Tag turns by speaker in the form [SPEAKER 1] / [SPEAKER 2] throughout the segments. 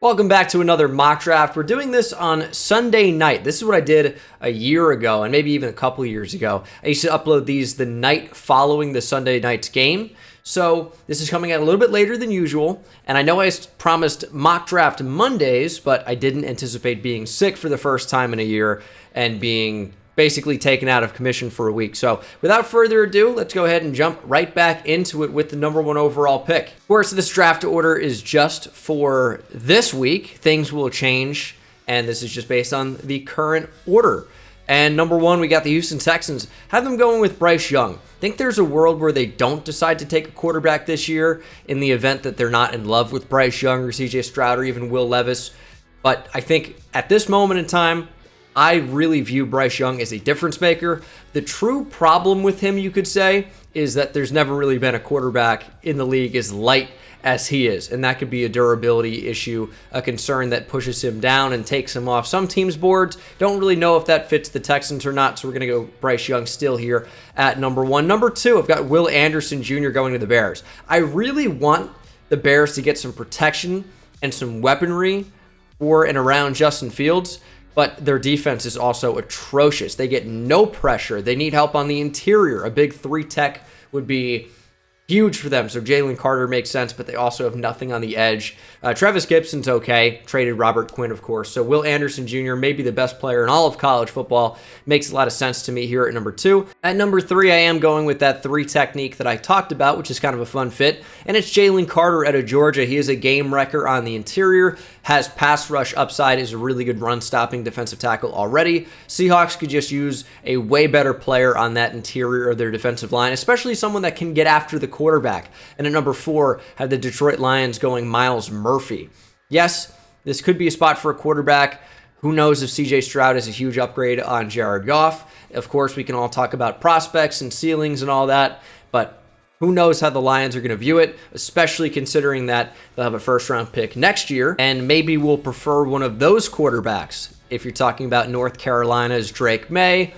[SPEAKER 1] Welcome back to another mock draft. We're doing this on Sunday night. This is what I did a year ago and maybe even a couple years ago. I used to upload these the night following the Sunday night's game. So this is coming out a little bit later than usual. And I know I promised mock draft Mondays, but I didn't anticipate being sick for the first time in a year and being basically taken out of commission for a week. So without further ado, let's go ahead and jump right back into it with the number one overall pick. Of course, this draft order is just for this week. Things will change, and this is just based on the current order. And number one, we got the Houston Texans. Have them going with Bryce Young. Think there's a world where they don't decide to take a quarterback this year in the event that they're not in love with Bryce Young or CJ Stroud or even Will Levis. But I think at this moment in time, I really view Bryce Young as a difference maker. The true problem with him, you could say, is that there's never really been a quarterback in the league as light as he is. And that could be a durability issue, a concern that pushes him down and takes him off some teams' boards. Don't really know if that fits the Texans or not, so we're going to go Bryce Young still here at number one. Number two, I've got Will Anderson Jr. going to the Bears. I really want the Bears to get some protection and some weaponry for and around Justin Fields. But their defense is also atrocious. They get no pressure. They need help on the interior. A big 3-tech would be huge for them. So Jalen Carter makes sense, but they also have nothing on the edge. Travis Gibson's okay. Traded Robert Quinn, of course. So Will Anderson Jr., maybe the best player in all of college football. Makes a lot of sense to me here at number two. At number three, I am going with that 3 technique that I talked about, which is kind of a fun fit. And it's Jalen Carter out of Georgia. He is a game wrecker on the interior. Has pass rush upside, is a really good run-stopping defensive tackle already. Seahawks could just use a way better player on that interior of their defensive line, especially someone that can get after the quarterback. And at number four, have the Detroit Lions going Myles Murphy. Yes, this could be a spot for a quarterback. Who knows if CJ Stroud is a huge upgrade on Jared Goff. Of course, we can all talk about prospects and ceilings and all that, but who knows how the Lions are going to view it, especially considering that they'll have a first-round pick next year, and maybe we'll prefer one of those quarterbacks if you're talking about North Carolina's Drake May,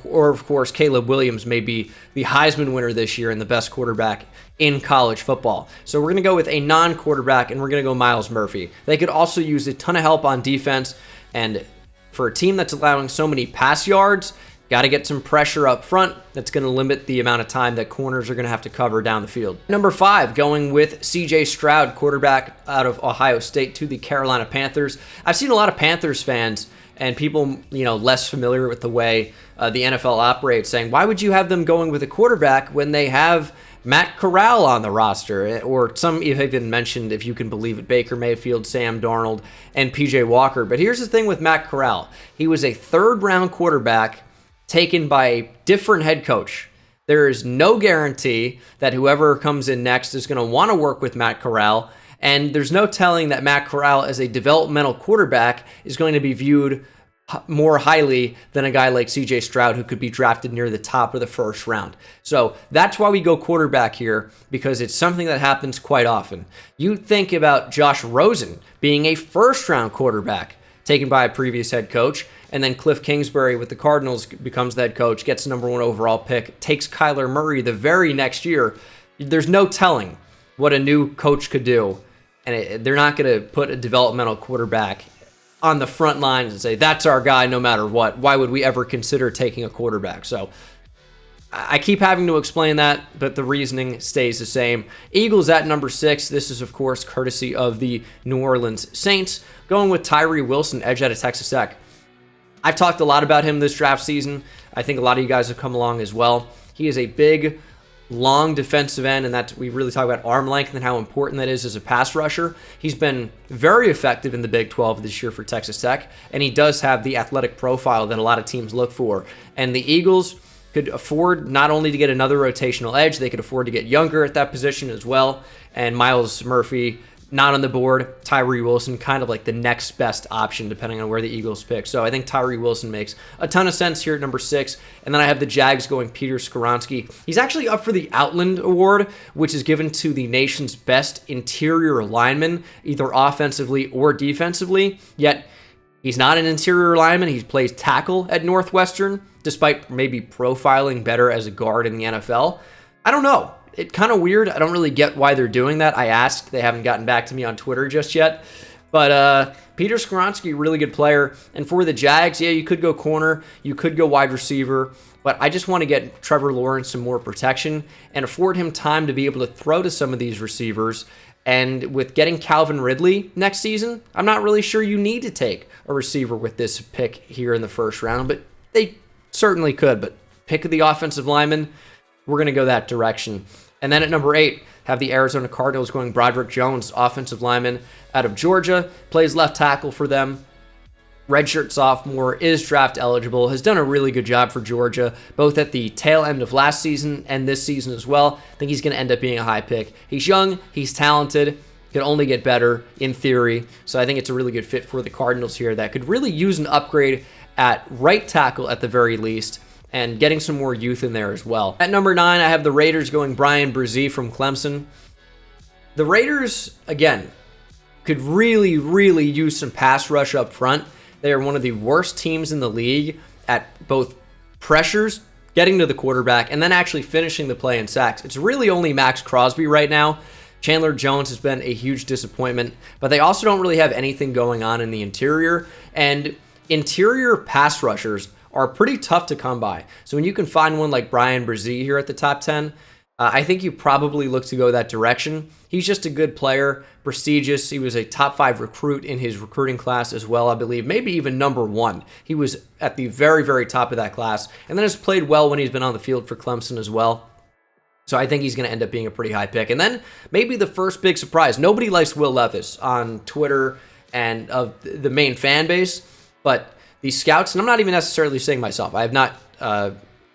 [SPEAKER 1] or of course, Caleb Williams may be the Heisman winner this year and the best quarterback in college football. So we're going to go with a non-quarterback, and we're going to go Myles Murphy. They could also use a ton of help on defense, and for a team that's allowing so many pass yards, got to get some pressure up front. That's going to limit the amount of time that corners are going to have to cover down the field. Number five, going with CJ Stroud, quarterback out of Ohio State to the Carolina Panthers. I've seen a lot of Panthers fans and people, less familiar with the way the NFL operates saying, why would you have them going with a quarterback when they have Matt Corral on the roster? Or some even mentioned, if you can believe it, Baker Mayfield, Sam Darnold, and PJ Walker. But here's the thing with Matt Corral. He was a third-round quarterback taken by a different head coach. There is no guarantee that whoever comes in next is going to want to work with Matt Corral, and there's no telling that Matt Corral as a developmental quarterback is going to be viewed more highly than a guy like CJ Stroud, who could be drafted near the top of the first round. So that's why we go quarterback here, because it's something that happens quite often. You think about Josh Rosen being a first-round quarterback taken by a previous head coach, and then Cliff Kingsbury with the Cardinals becomes the head coach, gets the number one overall pick, takes Kyler Murray the very next year. There's no telling what a new coach could do, and they're not going to put a developmental quarterback on the front lines and say, that's our guy no matter what. Why would we ever consider taking a quarterback? So I keep having to explain that, but the reasoning stays the same. Eagles at number six. This is, of course, courtesy of the New Orleans Saints, going with Tyree Wilson, edge out of Texas Tech. I've talked a lot about him this draft season. I think a lot of you guys have come along as well. He is a big, long defensive end, and we really talk about arm length and how important that is as a pass rusher. He's been very effective in the Big 12 this year for Texas Tech, and he does have the athletic profile that a lot of teams look for. And the Eagles could afford not only to get another rotational edge, they could afford to get younger at that position as well. And Myles Murphy, not on the board. Tyree Wilson, kind of like the next best option, depending on where the Eagles pick. So I think Tyree Wilson makes a ton of sense here at number six. And then I have the Jags going Peter Skoronski. He's actually up for the Outland Award, which is given to the nation's best interior lineman, either offensively or defensively. Yet he's not an interior lineman. He plays tackle at Northwestern, despite maybe profiling better as a guard in the NFL. I don't know. It's kind of weird. I don't really get why they're doing that. I asked. They haven't gotten back to me on Twitter just yet. But Peter Skoronski, really good player. And for the Jags, yeah, you could go corner, you could go wide receiver, but I just want to get Trevor Lawrence some more protection and afford him time to be able to throw to some of these receivers. And with getting Calvin Ridley next season, I'm not really sure you need to take a receiver with this pick here in the first round, but they certainly could. But pick the offensive lineman, we're going to go that direction. And then at number 8, have the Arizona Cardinals going Broderick Jones, offensive lineman out of Georgia, plays left tackle for them. Redshirt sophomore, is draft eligible, has done a really good job for Georgia, both at the tail end of last season and this season as well. I think he's going to end up being a high pick. He's young, he's talented, can only get better in theory. So I think it's a really good fit for the Cardinals here that could really use an upgrade at right tackle at the very least, and getting some more youth in there as well. At number 9, I have the Raiders going Brian Brzee from Clemson. The Raiders, again, could really, really use some pass rush up front. They are one of the worst teams in the league at both pressures, getting to the quarterback, and then actually finishing the play in sacks. It's really only Max Crosby right now. Chandler Jones has been a huge disappointment, but they also don't really have anything going on in the interior, and interior pass rushers are pretty tough to come by. So when you can find one like Brian Brzee here at the top 10, I think you probably look to go that direction. He's just a good player, prestigious. He was a top 5 recruit in his recruiting class as well, I believe, maybe even number 1. He was at the very, very top of that class, and then has played well when he's been on the field for Clemson as well. So I think he's going to end up being a pretty high pick. And then maybe the first big surprise. Nobody likes Will Levis on Twitter and of the main fan base, but the scouts, and I'm not even necessarily saying myself, I have not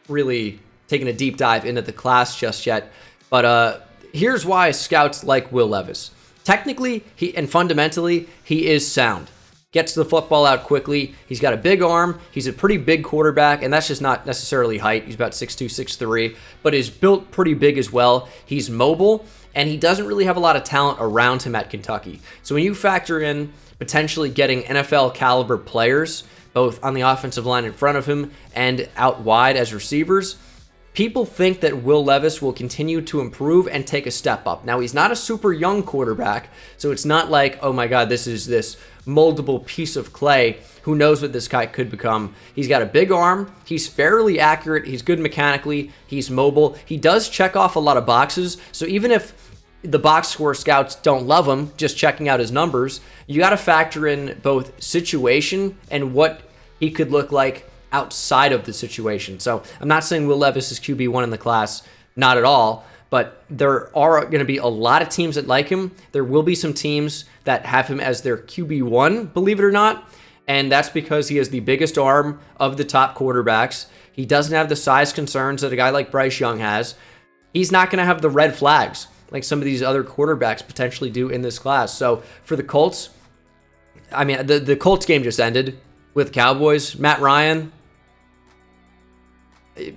[SPEAKER 1] really taken a deep dive into the class just yet, but here's why scouts like Will Levis. Technically, and fundamentally, he is sound. Gets the football out quickly. He's got a big arm. He's a pretty big quarterback, and that's just not necessarily height. He's about 6'2", 6'3", but is built pretty big as well. He's mobile, and he doesn't really have a lot of talent around him at Kentucky. So when you factor in potentially getting NFL caliber players, both on the offensive line in front of him and out wide as receivers, people think that Will Levis will continue to improve and take a step up. Now, he's not a super young quarterback, so it's not like, oh my God, this is this moldable piece of clay. Who knows what this guy could become? He's got a big arm. He's fairly accurate. He's good mechanically. He's mobile. He does check off a lot of boxes. So even if the box score scouts don't love him, just checking out his numbers, you got to factor in both situation and what he could look like outside of the situation. So I'm not saying Will Levis is QB1 in the class, not at all, but there are going to be a lot of teams that like him. There will be some teams that have him as their QB1, believe it or not, and that's because he has the biggest arm of the top quarterbacks. He doesn't have the size concerns that a guy like Bryce Young has. He's not going to have the red flags like some of these other quarterbacks potentially do in this class. So for the Colts, I mean, the Colts game just ended with Cowboys. Matt Ryan,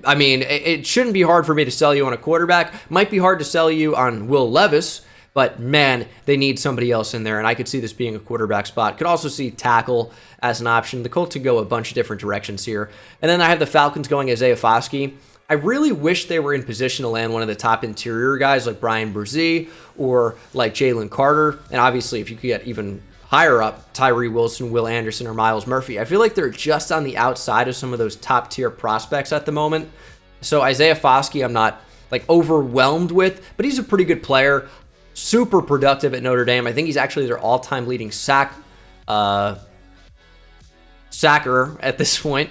[SPEAKER 1] I mean, it shouldn't be hard for me to sell you on a quarterback. Might be hard to sell you on Will Levis, but man, they need somebody else in there, and I could see this being a quarterback spot. Could also see tackle as an option. The Colts could go a bunch of different directions here. And then I have the Falcons going Isaiah Foskey. I really wish they were in position to land one of the top interior guys like Brian Brzee or like Jalen Carter. And obviously, if you could get even higher up, Tyree Wilson, Will Anderson, or Miles Murphy. I feel like they're just on the outside of some of those top tier prospects at the moment. So Isaiah Foskey, I'm not like overwhelmed with, but he's a pretty good player, super productive at Notre Dame. I think he's actually their all-time leading sacker at this point.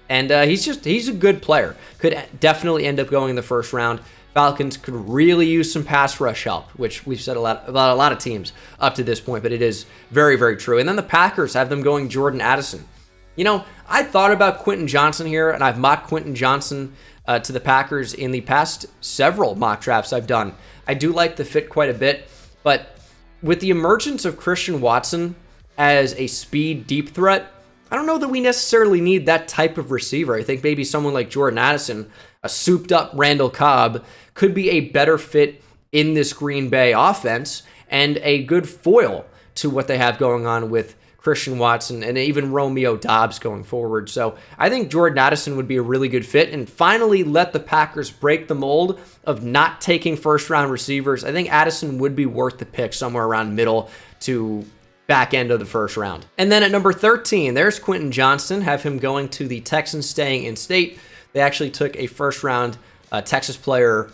[SPEAKER 1] And he's a good player. Could definitely end up going in the first round. Falcons could really use some pass rush help, which we've said about a lot of teams up to this point, but it is very, very true. And then the Packers have them going Jordan Addison. You know, I thought about Quentin Johnson here, and I've mocked Quentin Johnson to the Packers in the past several mock drafts I've done. I do like the fit quite a bit, but with the emergence of Christian Watson as a speed deep threat, I don't know that we necessarily need that type of receiver. I think maybe someone like Jordan Addison, a souped-up Randall Cobb, could be a better fit in this Green Bay offense and a good foil to what they have going on with Christian Watson and even Romeo Doubs going forward. So I think Jordan Addison would be a really good fit and finally let the Packers break the mold of not taking first-round receivers. I think Addison would be worth the pick somewhere around middle to back end of the first round. And then at number 13, there's Quentin Johnston, have him going to the Texans, staying in state. They actually took a first round Texas player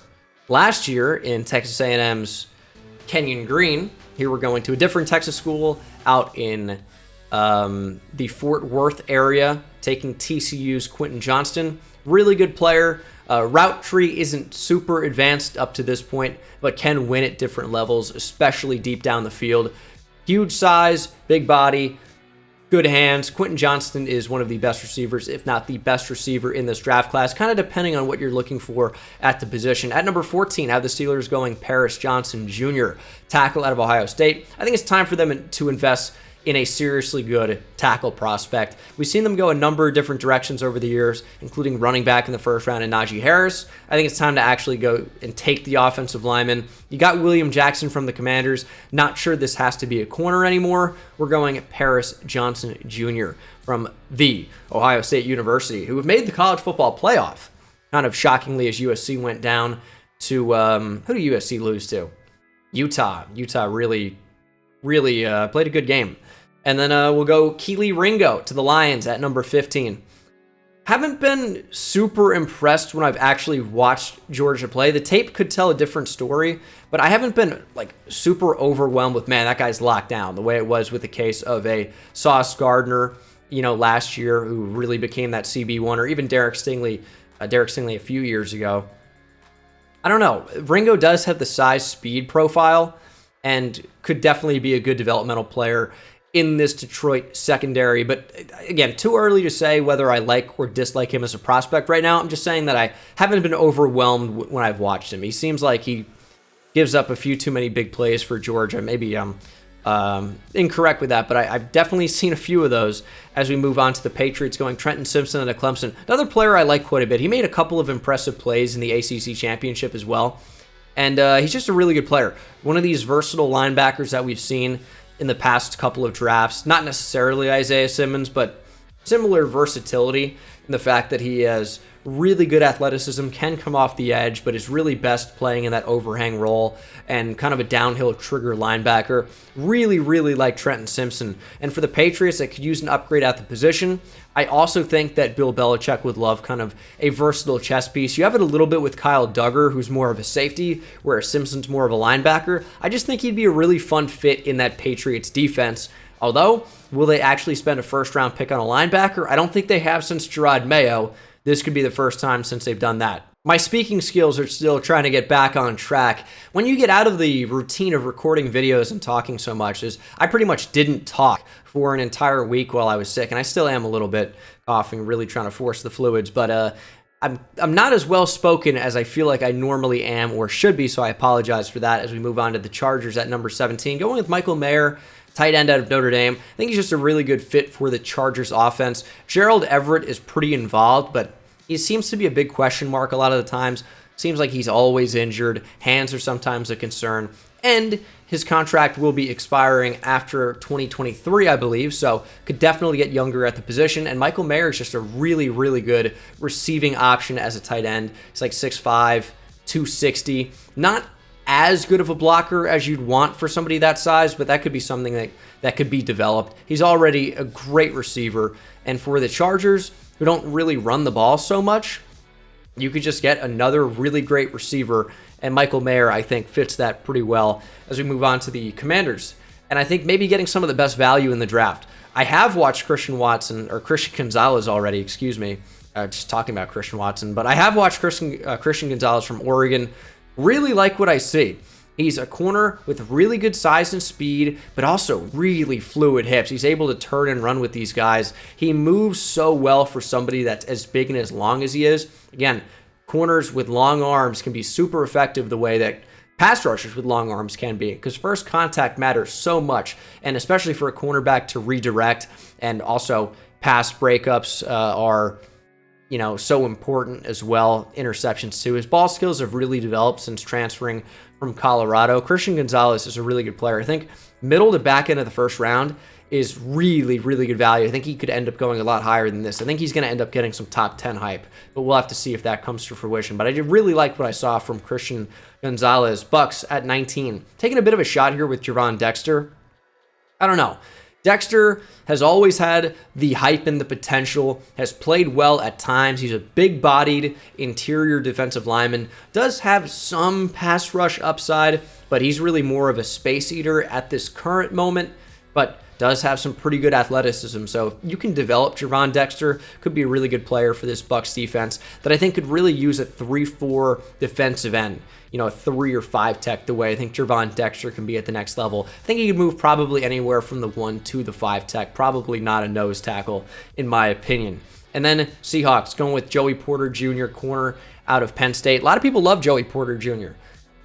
[SPEAKER 1] last year in Texas A&M's Kenyon Green. Here we're going to a different Texas school out in the Fort Worth area, taking TCU's Quentin Johnston. Really good player. Route tree isn't super advanced up to this point, but can win at different levels, especially deep down the field. Huge size, big body, good hands. Quentin Johnston is one of the best receivers, if not the best receiver in this draft class, kind of depending on what you're looking for at the position. At number 14, I have the Steelers going Paris Johnson Jr., tackle out of Ohio State. I think it's time for them to invest in a seriously good tackle prospect. We've seen them go a number of different directions over the years, including running back in the first round and Najee Harris. I think it's time to actually go and take the offensive lineman. You got William Jackson from the Commanders. Not sure this has to be a corner anymore. We're going Paris Johnson Jr. from the Ohio State University, who have made the college football playoff. Kind of shockingly, as USC went down to, who did USC lose to? Utah. Utah really played a good game. And then we'll go Keely Ringo to the Lions at number 15. Haven't been super impressed when I've actually watched Georgia play. The tape could tell a different story, but I haven't been like super overwhelmed with, man, that guy's locked down, the way it was with the case of a Sauce Gardner, last year, who really became that CB1, or even Derek Stingley a few years ago. I don't know. Ringo does have the size speed profile and could definitely be a good developmental player in this Detroit secondary. But again, too early to say whether I like or dislike him as a prospect right now. I'm just saying that I haven't been overwhelmed when I've watched him. He seems like he gives up a few too many big plays for Georgia. Maybe I'm incorrect with that, but I've definitely seen a few of those as we move on to the Patriots, going Trenton Simpson at Clemson. Another player I like quite a bit. He made a couple of impressive plays in the ACC championship as well. And he's just a really good player. One of these versatile linebackers that we've seen in the past couple of drafts. Not necessarily Isaiah Simmons, but similar versatility in the fact that he has really good athleticism, can come off the edge, but is really best playing in that overhang role and kind of a downhill trigger linebacker. Really like Trenton Simpson. And for the Patriots, that could use an upgrade at the position. I also think that Bill Belichick would love kind of a versatile chess piece. You have it a little bit with Kyle Duggar, who's more of a safety, whereas Simpson's more of a linebacker. I just think he'd be a really fun fit in that Patriots defense. Although, will they actually spend a first-round pick on a linebacker? I don't think they have since Gerard Mayo. This could be the first time since they've done that. My speaking skills are still trying to get back on track. When you get out of the routine of recording videos and talking so much, I pretty much didn't talk for an entire week while I was sick, and I still am a little bit coughing, really trying to force the fluids, but I'm not as well spoken as I feel like I normally am or should be, so I apologize for that as we move on to the Chargers at number 17. Going with Michael Mayer, tight end out of Notre Dame. I think he's just a really good fit for the Chargers offense. Gerald Everett is pretty involved, but he seems to be a big question mark a lot of the times. Seems like he's always injured. Hands are sometimes a concern. And his contract will be expiring after 2023, I believe, so could definitely get younger at the position. And Michael Mayer is just a really good receiving option as a tight end. He's like 6'5", 260. Not as good of a blocker as you'd want for somebody that size, but that could be something that could be developed. He's already a great receiver. And for the Chargers, who don't really run the ball so much, you could just get another really great receiver, and Michael Mayer, I think, fits that pretty well as we move on to the Commanders. And I think maybe getting some of the best value in the draft. I have watched Christian Gonzalez already, just talking about Christian Watson, but I have watched Christian Gonzalez from Oregon. Really like what I see. He's a corner with really good size and speed, but also really fluid hips. He's able to turn and run with these guys. He moves so well for somebody that's as big and as long as he is. Again, corners with long arms can be super effective the way that pass rushers with long arms can be, because first contact matters so much, and especially for a cornerback to redirect, and also pass breakups are so important as well. Interceptions too. His ball skills have really developed since transferring from Colorado. Christian Gonzalez is a really good player. I think middle to back end of the first round is really good value. I think he could end up going a lot higher than this. I think he's going to end up getting some top 10 hype, but we'll have to see if that comes to fruition. But I did really like what I saw from Christian Gonzalez. Bucks at 19. Taking a bit of a shot here with Javon Dexter. I don't know. Dexter has always had the hype and the potential, has played well at times. He's a big-bodied interior defensive lineman, does have some pass rush upside, but he's really more of a space eater at this current moment, but does have some pretty good athleticism. So if you can develop Gervon Dexter, could be a really good player for this Bucs defense that I think could really use a 3-4 defensive end. A 3 or 5 tech the way I think Gervon Dexter can be at the next level. I think he could move probably anywhere from the 1 to the 5 tech, probably not a nose tackle in my opinion. And then Seahawks going with Joey Porter Jr., corner out of Penn State. A lot of people love Joey Porter Jr.,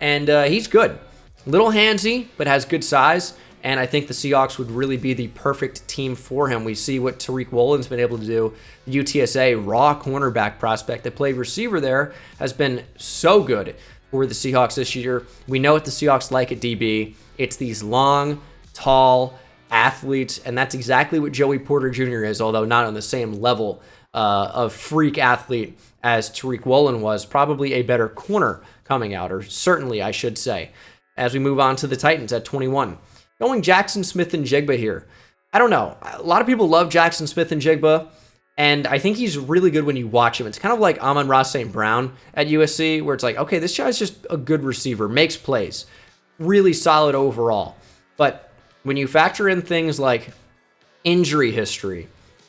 [SPEAKER 1] and he's good. Little handsy, but has good size, and I think the Seahawks would really be the perfect team for him. We see what Tariq Woolen's been able to do. The UTSA raw cornerback prospect that played receiver there has been so good for the Seahawks this year. We know what the Seahawks like at DB. It's these long, tall athletes, and that's exactly what Joey Porter Jr. is, although not on the same level of freak athlete as Tariq Woolen was. Probably a better corner coming out, or certainly I should say. As we move on to the Titans at 21. Going Jackson Smith-Njigba here. I don't know. A lot of people love Jackson Smith-Njigba, and I think he's really good when you watch him. It's kind of like Amon-Ra St. Brown at USC, where it's like, okay, this guy's just a good receiver, makes plays, really solid overall. But when you factor in things like injury history,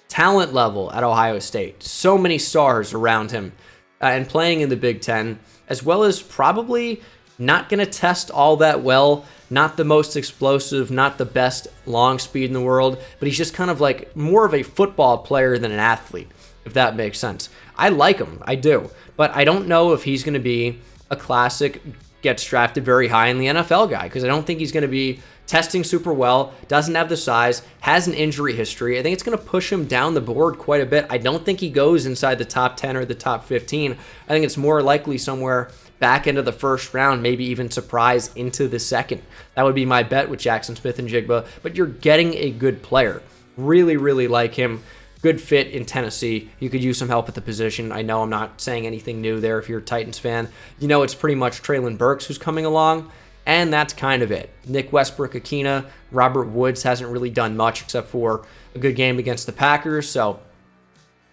[SPEAKER 1] talent level at Ohio State, so many stars around him, and playing in the Big Ten, as well as probably not going to test all that well, not the most explosive, not the best long speed in the world, but he's just kind of like more of a football player than an athlete, if that makes sense. I like him, I do, but I don't know if he's going to be a classic, gets drafted very high in the NFL guy, because I don't think he's going to be testing super well, doesn't have the size, has an injury history. I think it's going to push him down the board quite a bit. I don't think he goes inside the top 10 or the top 15. I think it's more likely somewhere back into the first round, maybe even surprise into the second. That would be my bet with Jackson Smith-Njigba, but you're getting a good player. Really, really like him. Good fit in Tennessee. You could use some help at the position. I know I'm not saying anything new there if you're a Titans fan. You know it's pretty much Treylon Burks who's coming along, and that's kind of it. Nick Westbrook-Akina, Robert Woods hasn't really done much except for a good game against the Packers, so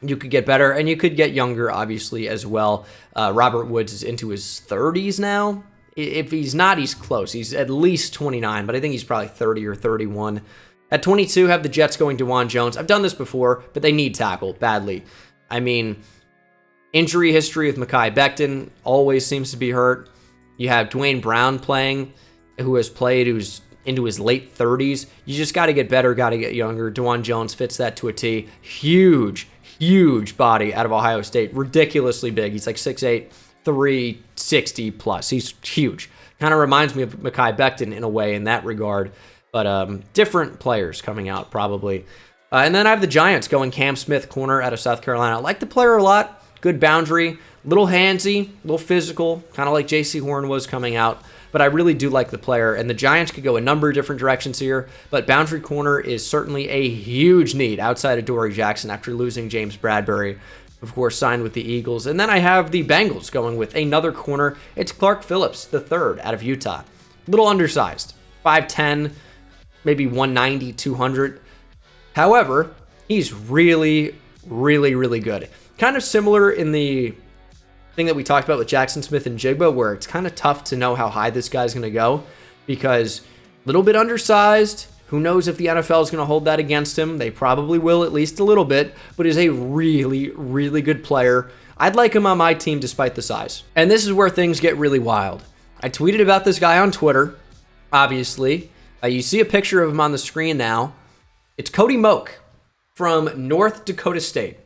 [SPEAKER 1] you could get better, and you could get younger, obviously, as well. Robert Woods is into his 30s now. If he's not, he's close. He's at least 29, but I think he's probably 30 or 31. At 22, have the Jets going DeJuan Jones. I've done this before, but they need tackle badly. I mean, injury history with Mekhi Becton always seems to be hurt. You have Dwayne Brown playing, who's into his late 30s. You just got to get better, got to get younger. DeJuan Jones fits that to a T. Huge body out of Ohio State. Ridiculously big. He's like 6'8", 360 plus. He's huge. Kind of reminds me of Mekhi Becton in a way in that regard. But different players coming out probably. And then I have the Giants going Cam Smith, corner out of South Carolina. I like the player a lot. Good boundary. Little handsy, little physical. Kind of like J.C. Horn was coming out. But I really do like the player, and the Giants could go a number of different directions here, but boundary corner is certainly a huge need outside of Dory Jackson after losing James Bradbury, of course, signed with the Eagles. And then I have the Bengals going with another corner. It's Clark Phillips, the third out of Utah. Little undersized, 5'10", maybe 190, 200. However, he's really good. Kind of similar in the thing that we talked about with Jackson Smith-Njigba, where it's kind of tough to know how high this guy's going to go because a little bit undersized. Who knows if the NFL is going to hold that against him? They probably will, at least a little bit, but is a really good player. I'd like him on my team despite the size. And this is where things get really wild. I tweeted about this guy on Twitter, obviously. You see a picture of him on the screen now. It's Cody Moak from North Dakota State.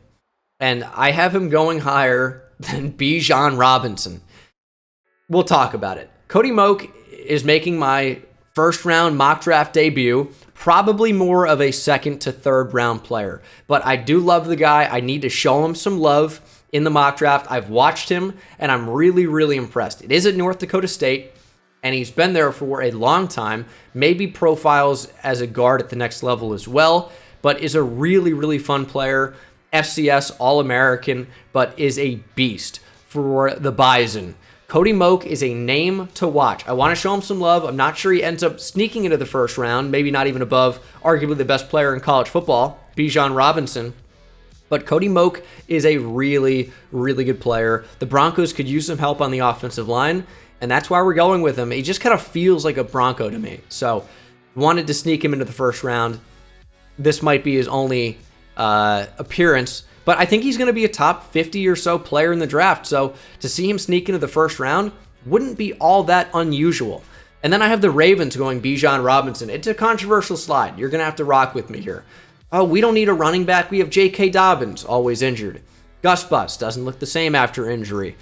[SPEAKER 1] And I have him going higher than Bijan Robinson. We'll talk about it. Cody Moak is making my first round mock draft debut, probably more of a second to third round player. But I do love the guy. I need to show him some love in the mock draft. I've watched him, and I'm really impressed. It is at North Dakota State, and he's been there for a long time. Maybe profiles as a guard at the next level as well, but is a really fun player. FCS All-American, but is a beast for the Bison. Cody Moak is a name to watch. I want to show him some love. I'm not sure he ends up sneaking into the first round, maybe not even above arguably the best player in college football, Bijan Robinson. But Cody Moak is a really, really good player. The Broncos could use some help on the offensive line, and that's why we're going with him. He just kind of feels like a Bronco to me. So wanted to sneak him into the first round. This might be his only appearance, but I think he's going to be a top 50 or so player in the draft. So to see him sneak into the first round wouldn't be all that unusual. And then I have the Ravens going Bijan Robinson. It's a controversial slide. You're going to have to rock with me here. Oh, we don't need a running back. We have J.K. Dobbins, always injured. Gus Bus doesn't look the same after injury.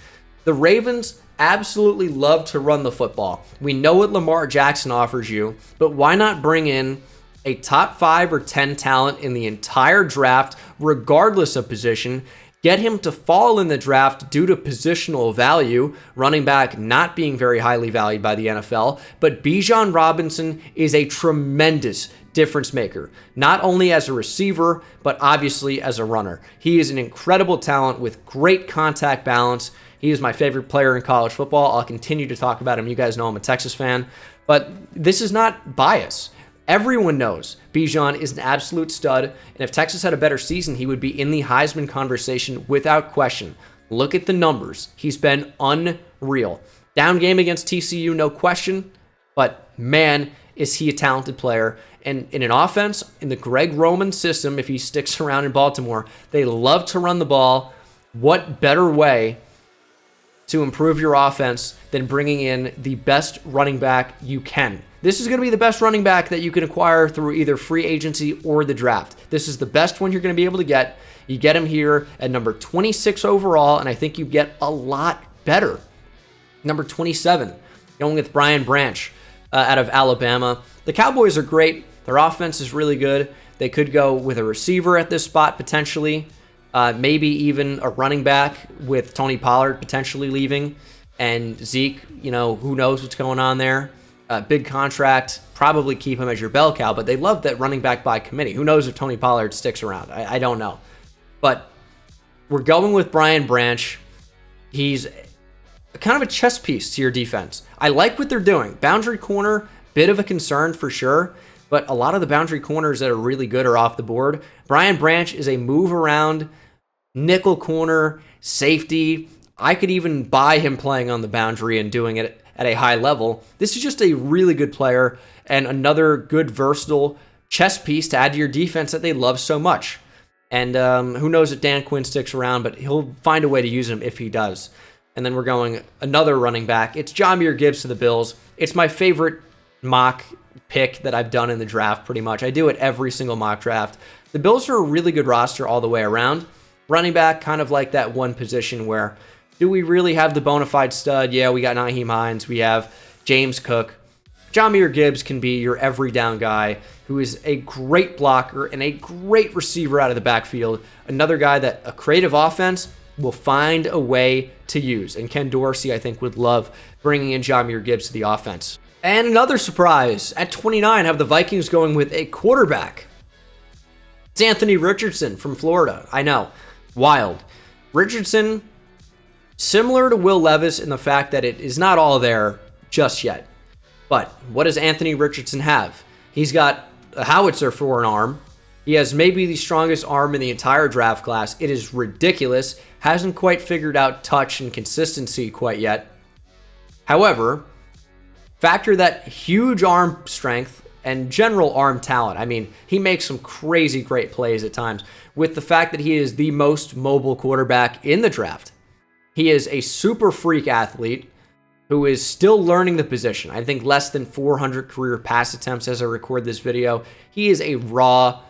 [SPEAKER 1] The Ravens absolutely love to run the football. We know what Lamar Jackson offers you, but why not bring in a top 5 or 10 talent in the entire draft, regardless of position, get him to fall in the draft due to positional value, running back not being very highly valued by the NFL, but Bijan Robinson is a tremendous difference maker, not only as a receiver, but obviously as a runner. He is an incredible talent with great contact balance. He is my favorite player in college football. I'll continue to talk about him. You guys know I'm a Texas fan, but this is not bias. Everyone knows Bijan is an absolute stud, and if Texas had a better season, he would be in the Heisman conversation without question. Look at the numbers. He's been unreal. Down game against TCU, no question, but man, is he a talented player. And in an offense, in the Greg Roman system, if he sticks around in Baltimore, they love to run the ball. What better way to improve your offense than bringing in the best running back you can? This is going to be the best running back that you can acquire through either free agency or the draft. This is the best one you're going to be able to get. You get him here at number 26 overall, and I think you get a lot better. Number 27, going with Brian Branch out of Alabama. The Cowboys are great. Their offense is really good. They could go with a receiver at this spot potentially, maybe even a running back with Tony Pollard potentially leaving, and Zeke, who knows what's going on there. Big contract, probably keep him as your bell cow, but they love that running back by committee. Who knows if Tony Pollard sticks around? I don't know. But we're going with Brian Branch. He's kind of a chess piece to your defense. I like what they're doing. Boundary corner, bit of a concern for sure, but a lot of the boundary corners that are really good are off the board. Brian Branch is a move around, nickel corner, safety. I could even buy him playing on the boundary and doing it at a high level. This is just a really good player and another good versatile chess piece to add to your defense that they love so much. And who knows if Dan Quinn sticks around, but he'll find a way to use him if he does. And then we're going another running back. It's Jahmyr Gibbs to the Bills. It's my favorite mock pick that I've done in the draft pretty much. I do it every single mock draft. The Bills are a really good roster all the way around. Running back, kind of like that one position where, do we really have the bona fide stud? Yeah, we got Nyheim Hines. We have James Cook. Jahmyr Gibbs can be your every down guy who is a great blocker and a great receiver out of the backfield. Another guy that a creative offense will find a way to use. And Ken Dorsey, I think, would love bringing in Jahmyr Gibbs to the offense. And another surprise, at 29, have the Vikings going with a quarterback. It's Anthony Richardson from Florida. I know, wild. Richardson, similar to Will Levis in the fact that it is not all there just yet. But what does Anthony Richardson have? He's got a howitzer for an arm. He has maybe the strongest arm in the entire draft class. It is ridiculous. Hasn't quite figured out touch and consistency quite yet. However, factor that huge arm strength and general arm talent. I mean, he makes some crazy great plays at times with the fact that he is the most mobile quarterback in the draft. He is a super freak athlete who is still learning the position. I think less than 400 career pass attempts as I record this video. He is a raw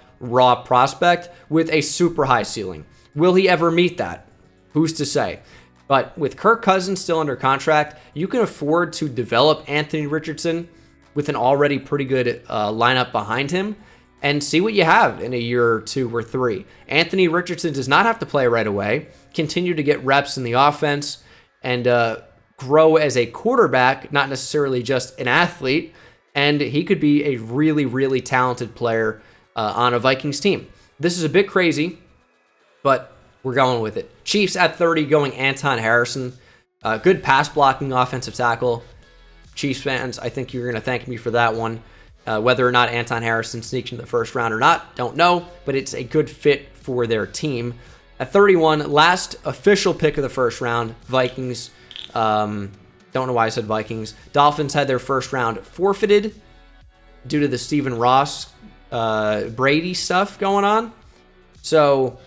[SPEAKER 1] prospect with a super high ceiling. Will he ever meet that? Who's to say? But with Kirk Cousins still under contract, you can afford to develop Anthony Richardson with an already pretty good lineup behind him and see what you have in a year or 2 or 3. Anthony Richardson does not have to play right away. Continue to get reps in the offense and grow as a quarterback, not necessarily just an athlete. And he could be a really, really talented player on a Vikings team. This is a bit crazy, but we're going with it. Chiefs at 30 going Anton Harrison. Good pass blocking offensive tackle. Chiefs fans, I think you're going to thank me for that one. Whether or not Anton Harrison sneaks in the first round or not, don't know, but it's a good fit for their team. At 31, last official pick of the first round, Vikings. Don't know why I said Vikings. Dolphins had their first round forfeited due to the Stephen Ross, Brady stuff going on. So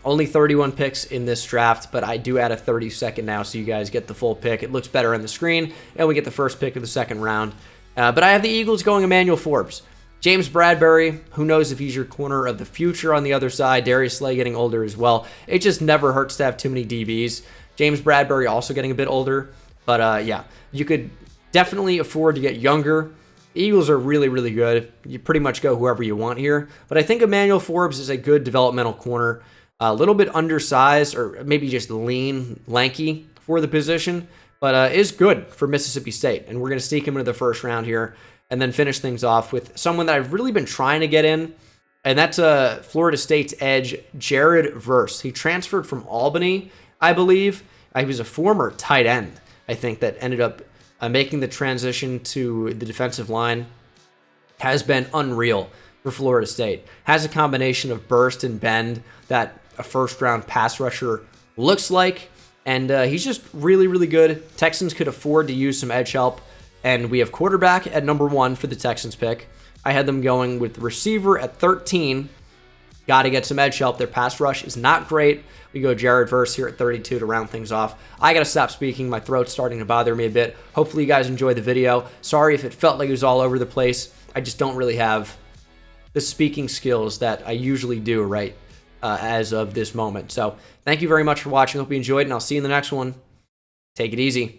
[SPEAKER 1] only 31 picks in this draft, but I do add a 32nd now, so you guys get the full pick. It looks better on the screen, and we get the first pick of the second round. But I have the Eagles going Emmanuel Forbes. James Bradbury, who knows if he's your corner of the future on the other side. Darius Slay getting older as well. It just never hurts to have too many DBs. James Bradbury also getting a bit older. But yeah, you could definitely afford to get younger. The Eagles are really, really good. You pretty much go whoever you want here. But I think Emmanuel Forbes is a good developmental corner. A little bit undersized or maybe just lean, lanky for the position, but is good for Mississippi State. And we're going to sneak him into the first round here and then finish things off with someone that I've really been trying to get in, and that's Florida State's edge, Jared Verse. He transferred from Albany, I believe. He was a former tight end, I think, that ended up making the transition to the defensive line. Has been unreal for Florida State. Has a combination of burst and bend that a first-round pass rusher looks like, and he's just really, really good. Texans could afford to use some edge help, and we have quarterback at number 1 for the Texans pick. I had them going with receiver at 13. Got to get some edge help. Their pass rush is not great. We go Jared Verse here at 32 to round things off. I got to stop speaking. My throat's starting to bother me a bit. Hopefully you guys enjoyed the video. Sorry if it felt like it was all over the place. I just don't really have the speaking skills that I usually do right as of this moment. So thank you very much for watching. Hope you enjoyed, and I'll see you in the next one. Take it easy.